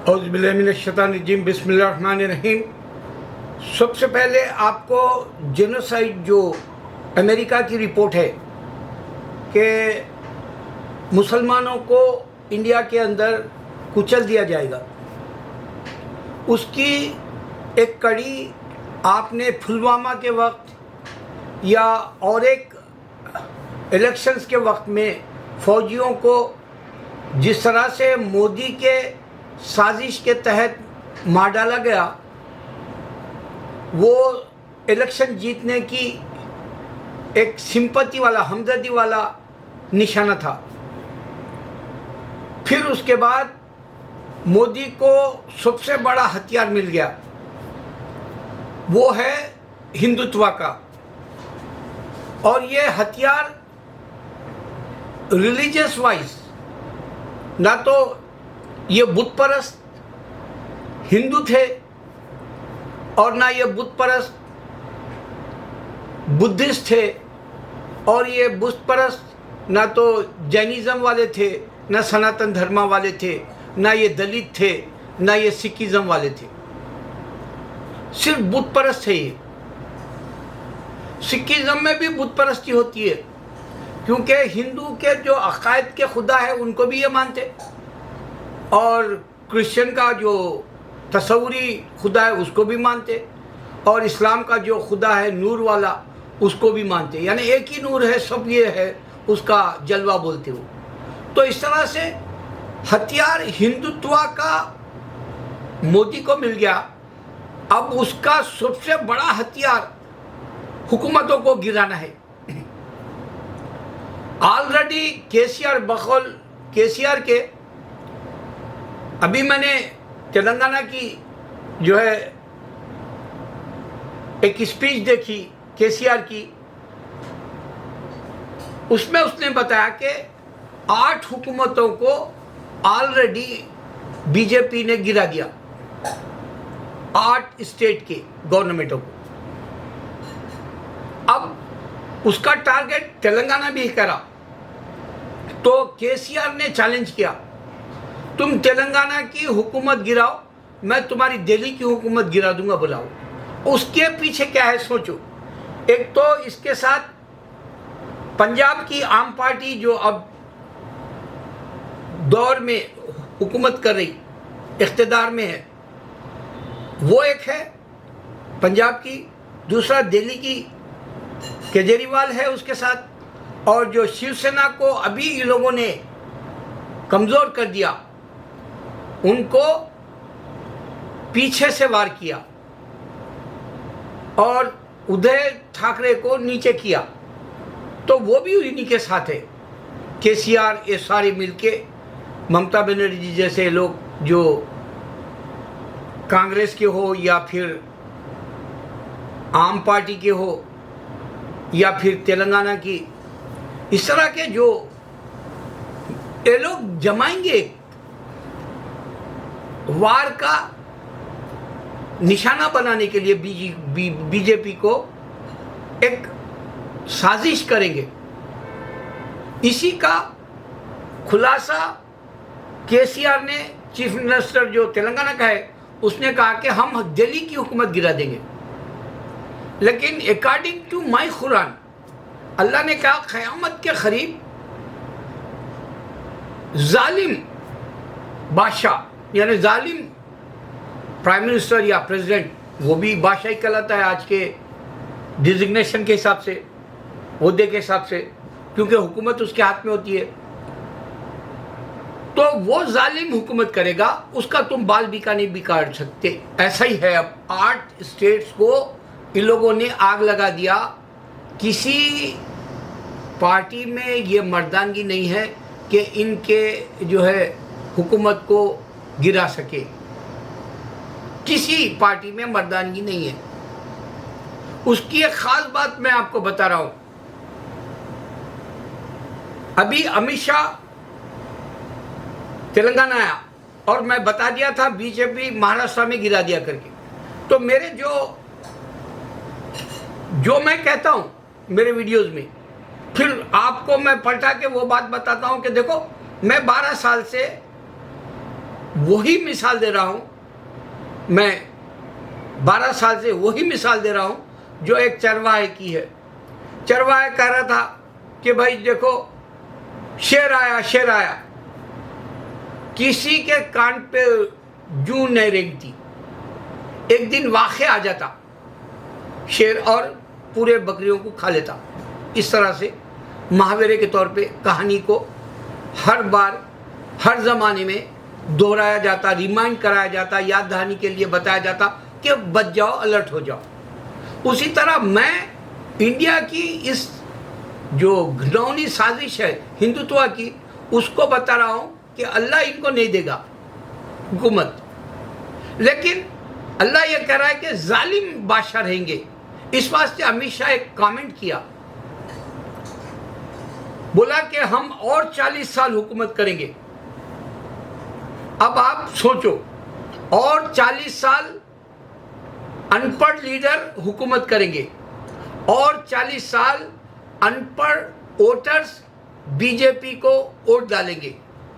औज़ुबिल्लाहिमिनश्शैतानिर्रजीम बिस्मिल्लाहिर्रहमानिर्रहीम। सबसे पहले आपको जेनोसाइड जो अमेरिका की रिपोर्ट है कि मुसलमानों को इंडिया के अंदर कुचल दिया जाएगा, उसकी एक कड़ी आपने पुलवामा के वक्त या और एक इलेक्शंस के वक्त में फौजियों को जिस तरह से मोदी के साजिश के तहत मार डाला गया, वो इलेक्शन जीतने की एक सिंपैथी वाला, हमदर्दी वाला निशाना था। फिर उसके बाद मोदी को सबसे बड़ा हथियार मिल गया, वो है हिंदुत्व का। और ये हथियार रिलीजियस वाइज, ना तो ये बुत परस्त हिंदू थे और ना ये बुत परस्त बुद्धिस्ट थे, और ये बुत परस्त ना तो जैनिज़्म वाले थे, ना सनातन धर्म वाले थे, ना ये दलित थे, ना ये सिखिज़्म वाले थे। सिर्फ बुत परस्त है ये। सिखिज़्म में भी बुत परस्ती होती है, क्योंकि हिंदू के जो अकायद के खुदा है उनको भी ये मानते, और क्रिश्चियन का जो तसव्वुरी खुदा है उसको भी मानते, और इस्लाम का जो खुदा है नूर वाला उसको भी मानते। यानी एक ही नूर है, सब ये है उसका जलवा बोलते हो। तो इस तरह से हथियार हिंदुत्व का मोदी को मिल गया। अब उसका सबसे बड़ा हथियार हुकूमतों को गिराना है। ऑलरेडी केसीआर के अभी मैंने तेलंगाना की जो है एक स्पीच देखी केसीआर की, उसमें उसने बताया कि 8 हुकूमतों को ऑलरेडी बीजेपी ने गिरा दिया, 8 स्टेट के गवर्नमेंटों को। अब उसका टारगेट तेलंगाना भी करा, तो केसीआर ने चैलेंज किया, तुम तेलंगाना की हुकूमत गिराओ, मैं तुम्हारी दिल्ली की हुकूमत गिरा दूंगा, बुलाओ। उसके पीछे क्या है सोचो। एक तो इसके साथ पंजाब की आम पार्टी जो अब दौर में हुकूमत कर रही, इख्तिदार में है, वो एक है पंजाब की। दूसरा दिल्ली की केजरीवाल है उसके साथ, और जो शिवसेना को अभी इन लोगों ने कमज़ोर कर दिया, उनको पीछे से वार किया और उद्धव ठाकरे को नीचे किया, तो वो भी उन्हीं के साथ है। केसीआर ये सारे मिलके, ममता बनर्जी जैसे लोग जो कांग्रेस के हो या फिर आम पार्टी के हो या फिर तेलंगाना की, इस तरह के जो ये लोग जमाएंगे, वार का निशाना बनाने के लिए बीजेपी को एक साजिश करेंगे। इसी का खुलासा केसीआर ने, चीफ मिनिस्टर जो तेलंगाना का है, उसने कहा कि हम दिल्ली की हुकूमत गिरा देंगे। लेकिन अकॉर्डिंग टू माई कुरान, अल्लाह ने कहा क़यामत के करीब जालिम बादशाह यानी जालिम प्राइम मिनिस्टर या प्रेसिडेंट, वो भी बादशाह ही कहलाता है आज के डिजिग्नेशन के हिसाब से, ओहदे के हिसाब से, क्योंकि हुकूमत उसके हाथ में होती है। तो वो जालिम हुकूमत करेगा, उसका तुम बाल बीका नहीं बिगाड़ सकते। ऐसा ही है। अब 8 स्टेट्स को इन लोगों ने आग लगा दिया। किसी पार्टी में ये मर्दानगी नहीं है कि इनके जो है हुकूमत को गिरा सके। किसी पार्टी में मर्दानगी नहीं है। उसकी एक खास बात मैं आपको बता रहा हूं। अभी अमित शाह तेलंगाना आया और मैं बता दिया था बीजेपी महाराष्ट्र में गिरा दिया करके। तो मेरे जो मैं कहता हूं मेरे वीडियोस में, फिर आपको मैं पलटा के वो बात बताता हूं कि देखो, मैं 12 साल से वही मिसाल दे रहा हूँ, मैं 12 साल से वही मिसाल दे रहा हूँ जो एक चरवाहे की है। चरवाहा कह रहा था कि भाई देखो शेर आया, शेर आया, किसी के कान पे जूं नहीं रेंगती। एक दिन वाक़या आ जाता शेर और पूरे बकरियों को खा लेता। इस तरह से मुहावरे के तौर पे कहानी को हर बार हर ज़माने में दोहराया जाता, रिमाइंड कराया जाता, याद दहानी के लिए बताया जाता कि बच जाओ, अलर्ट हो जाओ। उसी तरह मैं इंडिया की इस जो घिनौनी साजिश है हिंदुत्व की, उसको बता रहा हूँ कि अल्लाह इनको नहीं देगा हुकूमत, लेकिन अल्लाह ये कह रहा है कि जालिम बादशाह रहेंगे। इस वास्ते अमित शाह एक कमेंट किया, बोला कि हम और 40 साल हुकूमत करेंगे। अब आप सोचो, और 40 साल अनपढ़ लीडर हुकूमत करेंगे और 40 साल अनपढ़ वोटर्स बीजेपी को वोट डालेंगे,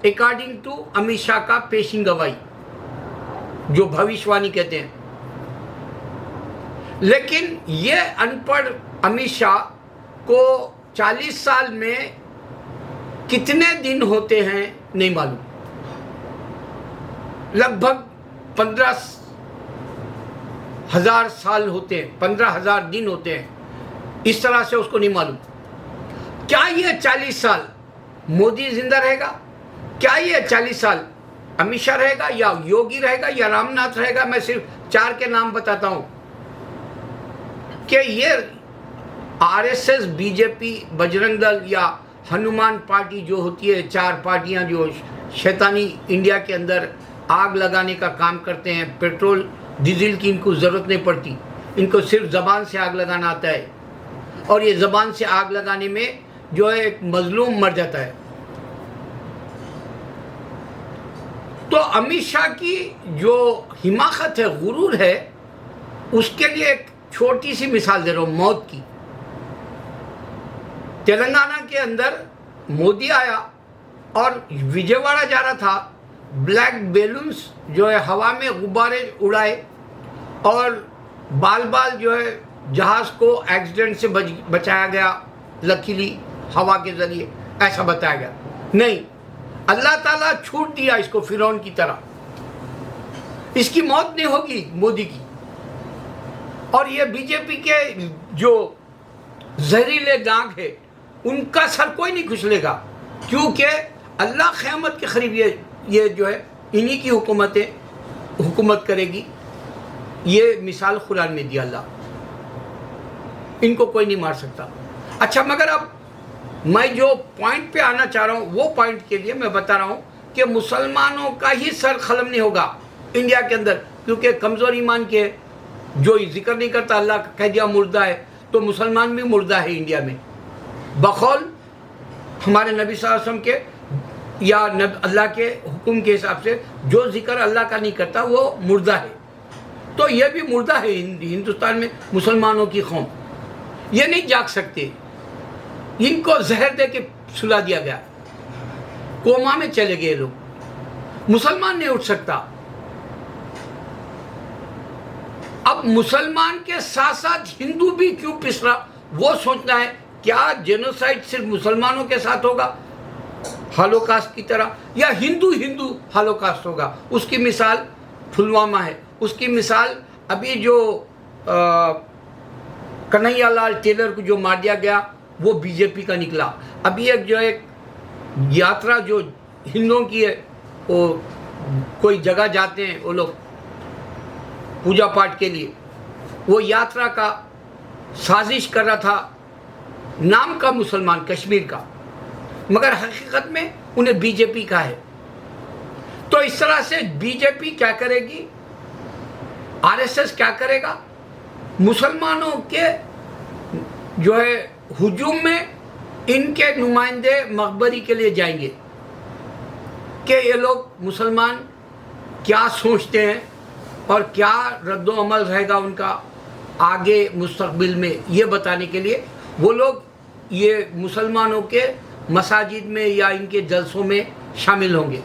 अकॉर्डिंग टू अमित शाह का पेशिंग गवाही, जो भविष्यवाणी कहते हैं। लेकिन ये अनपढ़ अमित शाह को 40 साल में कितने दिन होते हैं नहीं मालूम, लगभग 15,000 साल होते हैं, 15,000 दिन होते हैं, इस तरह से उसको नहीं मालूम। क्या ये 40 साल मोदी जिंदा रहेगा? क्या ये 40 साल अमित शाह रहेगा, या योगी रहेगा, या रामनाथ रहेगा? मैं सिर्फ 4 के नाम बताता हूं कि ये आरएसएस, बीजेपी, बजरंग दल या हनुमान पार्टी जो होती है, 4 पार्टियां जो शैतानी इंडिया के अंदर आग लगाने का काम करते हैं। पेट्रोल डीजल की इनको ज़रूरत नहीं पड़ती, इनको सिर्फ ज़बान से आग लगाना आता है, और ये ज़बान से आग लगाने में जो है एक मजलूम मर जाता है। तो अमित शाह की जो हिमाकत है, गुरूर है, उसके लिए एक छोटी सी मिसाल दे रहा हूँ मौत की। तेलंगाना के अंदर मोदी आया और विजयवाड़ा जा रहा था, ब्लैक बैलून्स जो है हवा में गुब्बारे उड़ाए और बाल बाल जो है जहाज़ को एक्सीडेंट से बचाया गया, लकीली हवा के ज़रिए, ऐसा बताया गया। नहीं, अल्लाह ताला छूट दिया इसको फिरौन की तरह, इसकी मौत नहीं होगी मोदी की। और ये बीजेपी के जो जहरीले दाग है उनका सर कोई नहीं खुसलेगा, क्योंकि अल्लाह क़यामत के करीब ये जो है इन्हीं की हुकूमत करेगी। ये मिसाल कुरान में दिया अल्लाह, इनको कोई नहीं मार सकता। अच्छा, मगर अब मैं जो पॉइंट पे आना चाह रहा हूँ, वो पॉइंट के लिए मैं बता रहा हूँ कि मुसलमानों का ही सर खलम नहीं होगा इंडिया के अंदर, क्योंकि कमज़ोर ईमान के जो जिक्र नहीं करता, अल्लाह कह दिया मुर्दा है, तो मुसलमान भी मुर्दा है इंडिया में। बकौल हमारे नबी सल्लल्लाहु अलैहि वसल्लम के या अल्लाह के हुक्म के हिसाब से जो जिक्र अल्लाह का नहीं करता वो मुर्दा है। तो ये भी मुर्दा है हिंदुस्तान में मुसलमानों की कौम, ये नहीं जाग सकते, इनको जहर दे के सुला दिया गया, कोमा में चले गए लोग, मुसलमान नहीं उठ सकता। अब मुसलमान के साथ साथ हिंदू भी क्यों पिसरा, वो सोचना है। क्या जेनोसाइड सिर्फ मुसलमानों के साथ होगा हालोकास्ट की तरह, या हिंदू हालोकास्ट होगा? उसकी मिसाल पुलवामा है, उसकी मिसाल अभी जो कन्हैयालाल टेलर को जो मार दिया गया वो बीजेपी का निकला। अभी एक यात्रा जो हिंदुओं की है, वो कोई जगह जाते हैं वो लोग पूजा पाठ के लिए, वो यात्रा का साजिश कर रहा था नाम का मुसलमान कश्मीर का, मगर हकीकत में उन्हें बीजेपी का है। तो इस तरह से बीजेपी क्या करेगी, आरएसएस क्या करेगा, मुसलमानों के जो है हुजूम में इनके नुमाइंदे मकबरी के लिए जाएंगे कि ये लोग मुसलमान क्या सोचते हैं और क्या रद्दो अमल रहेगा उनका आगे मुस्तकबिल में, ये बताने के लिए वो लोग ये मुसलमानों के मसाजिद में या इनके जलसों में शामिल होंगे।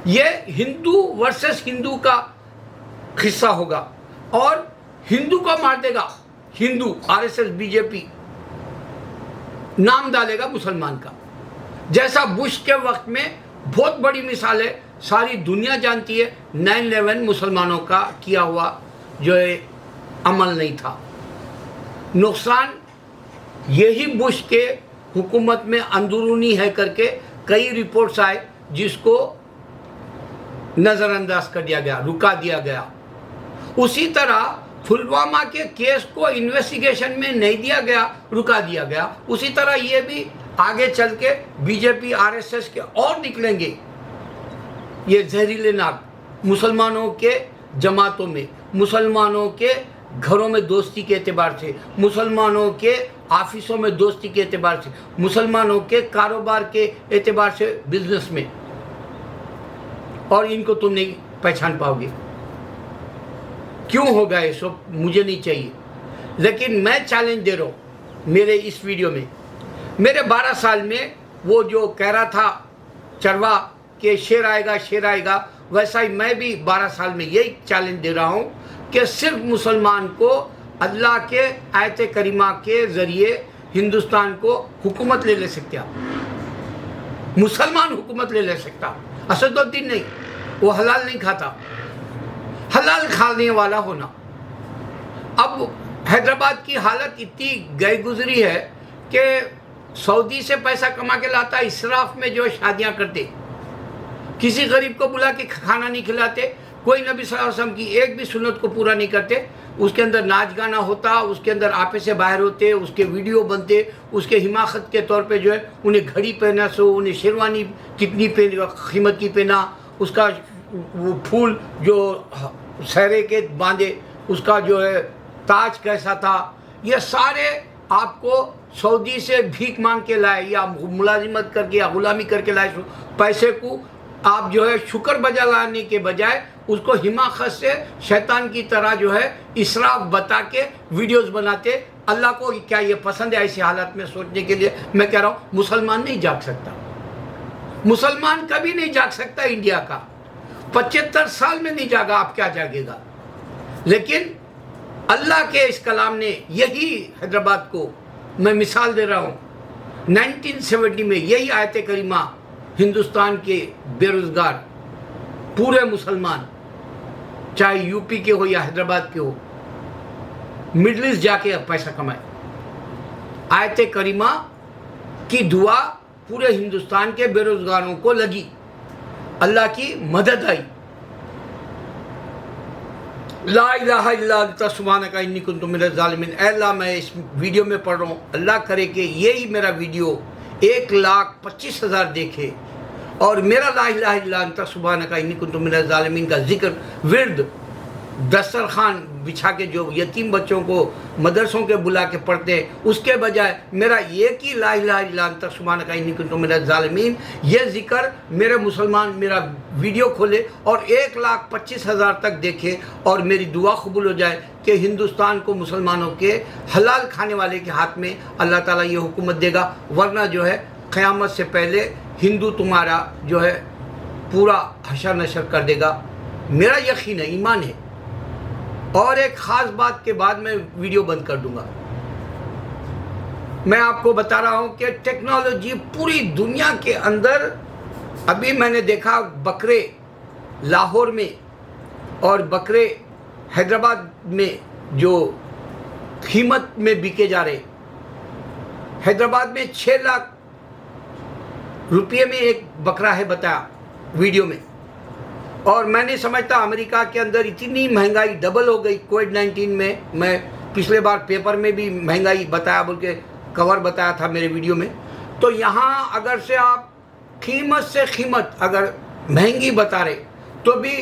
ये हिंदू वर्सेस हिंदू का हिस्सा होगा और हिंदू को मार देगा हिंदू, आरएसएस बीजेपी नाम डालेगा मुसलमान का। जैसा बुश के वक्त में बहुत बड़ी मिसाल है, सारी दुनिया जानती है, 9/11 मुसलमानों का किया हुआ जो है अमल नहीं था। नुकसान यही बुश के हुकूमत में अंदरूनी है करके कई रिपोर्ट्स आए जिसको नज़रअंदाज कर दिया गया, रुका दिया गया। उसी तरह पुलवामा के केस को इन्वेस्टिगेशन में नहीं दिया गया, रुका दिया गया। उसी तरह ये भी आगे चल के बीजेपी आरएसएस के और निकलेंगे ये जहरीले नाग मुसलमानों के जमातों में, मुसलमानों के घरों में दोस्ती के एतबार से, मुसलमानों के ऑफिसों में दोस्ती के एतबार से, मुसलमानों के कारोबार के एतबार से, बिजनेस में, और इनको तुम नहीं पहचान पाओगे। क्यों होगा ये सब मुझे नहीं चाहिए, लेकिन मैं चैलेंज दे रहा हूँ मेरे इस वीडियो में। मेरे 12 साल में वो जो कह रहा था चरवा के शेर आएगा, वैसा ही मैं भी 12 साल में यही चैलेंज दे रहा हूँ कि सिर्फ मुसलमान को अल्लाह के आयत करीमा के ज़रिए हिंदुस्तान को हुकूमत ले सकते आप। मुसलमान हुकूमत ले सकता, असदुद्दीन नहीं, वो हलाल नहीं खाता, हलाल खाने वाला होना। अब हैदराबाद की हालत इतनी गई गुजरी है कि सऊदी से पैसा कमा के लाता, इसराफ में जो शादियां करते, किसी गरीब को बुला के खाना नहीं खिलाते, कोई नबी सल्लल्लाहु अलैहि वसल्लम की एक भी सुन्नत को पूरा नहीं करते। उसके अंदर नाच गाना होता, उसके अंदर आपे से बाहर होते, उसके वीडियो बनते, उसके हिमाकत के तौर पे जो है उन्हें घड़ी पहना सो, उन्हें शेरवानी कितनी कीमत की पहना, उसका वो फूल जो सहरे के बांधे, उसका जो है ताज कैसा था, ये सारे आपको सऊदी से भीख मांग के लाए या मुलाजिमत करके या गुलामी करके लाए पैसे को आप जो है शुक्र बजा लाने के बजाय उसको हिमाकत से शैतान की तरह जो है इसराफ बता के वीडियोस बनाते। अल्लाह को क्या ये पसंद है ऐसी हालत में सोचने के लिए? मैं कह रहा हूँ मुसलमान नहीं जाग सकता, मुसलमान कभी नहीं जाग सकता। इंडिया का 75 साल में नहीं जागा, आप क्या जागेगा? लेकिन अल्लाह के इस कलाम ने यही हैदराबाद को मैं मिसाल दे रहा हूँ, 1970 में यही आयत करीमा हिंदुस्तान के बेरोजगार पूरे मुसलमान, चाहे यूपी के हो या हैदराबाद के हो, मिडिल ईस्ट जाके पैसा कमाए। आयत करीमा की दुआ पूरे हिंदुस्तान के बेरोजगारों को लगी, अल्लाह की मदद आई। ला इलाहा इल्ला अंता सुब्हानका इन्नी कुन्तु मिनज़ ज़ालिमीन। अल्लाह मैं इस वीडियो में पढ़ रहा हूँ, अल्लाह करे कि यही मेरा वीडियो 1,25,000 देखे और मेरा ला इलाहा इल्ला अंता सुब्हानका इन्नी कुन्तु मिनज़ ज़ालिमीन का जिक्र विर्द दस्तरखान बिछा के जो यतीम बच्चों को मदरसों के बुला के पढ़ते हैं, उसके बजाय मेरा एक ही ला इलाहा इल्ला अंता सुब्हानका इन्नी कुन्तु मिनज़ ज़ालिमीन ये जिक्र मेरे मुसलमान मेरा वीडियो खोले और 1,25,000 तक देखे और मेरी दुआ कबूल हो जाए कि हिंदुस्तान को मुसलमानों के हलाल खाने वाले के हाथ में अल्लाह ताला ये हुकूमत देगा। वरना जो है क़यामत से पहले हिंदू तुम्हारा जो है पूरा हशर नशर कर देगा। मेरा यकीन है, ईमान है। और एक ख़ास बात के बाद मैं वीडियो बंद कर दूंगा। मैं आपको बता रहा हूं कि टेक्नोलॉजी पूरी दुनिया के अंदर, अभी मैंने देखा बकरे लाहौर में और बकरे हैदराबाद में जो कीमत में बिके जा रहे, हैदराबाद में 6 लाख रुपये में एक बकरा है बताया वीडियो में। और मैं नहीं समझता अमेरिका के अंदर इतनी महंगाई डबल हो गई कोविड-19 में। मैं पिछले बार पेपर में भी महंगाई बताया बोल के कवर बताया था मेरे वीडियो में। तो यहाँ अगर से आप कीमत से कीमत अगर महंगी बता रहे तो भी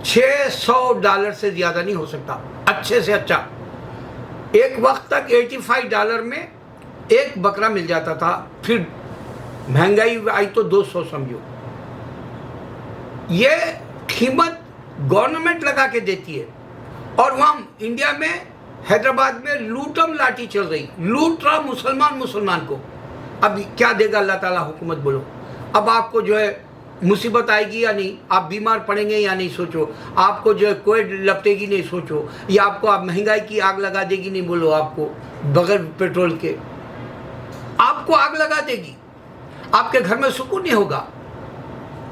$600 से ज़्यादा नहीं हो सकता, अच्छे से अच्छा। एक वक्त तक $85 में एक बकरा मिल जाता था, फिर महंगाई आई तो 200 समझो। ये कीमत गवर्नमेंट लगा के देती है और वहाँ इंडिया में हैदराबाद में लूटम लाठी चल रही, लूट रहा मुसलमान को। अब क्या देगा अल्लाह ताला हुकूमत? बोलो। अब आपको जो है मुसीबत आएगी या नहीं, आप बीमार पड़ेंगे या नहीं सोचो, आपको जो है कोई लपटेगी नहीं सोचो, या आपको आप महंगाई की आग लगा देगी नहीं बोलो, आपको बगैर पेट्रोल के आपको आग लगा देगी, आपके घर में सुकून नहीं होगा।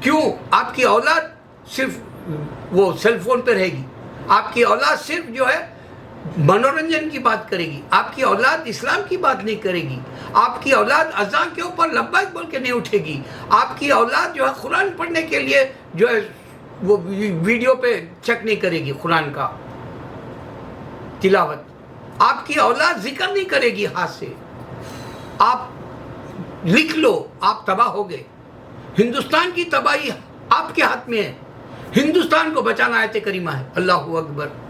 क्यों? आपकी औलाद सिर्फ वो सेलफोन पे रहेगी, आपकी औलाद सिर्फ जो है मनोरंजन की बात करेगी, आपकी औलाद इस्लाम की बात नहीं करेगी, आपकी औलाद अज़ान के ऊपर लब्बाइक बोल के नहीं उठेगी, आपकी औलाद जो है कुरान पढ़ने के लिए जो है वो वीडियो पे चेक नहीं करेगी कुरान का तिलावत, आपकी औलाद जिक्र नहीं करेगी हाथ से। आप लिख लो, आप तबाह हो गए। हिंदुस्तान की तबाही आपके हाथ में है, हिंदुस्तान को बचाना आयत करीमा है। अल्लाहू अकबर।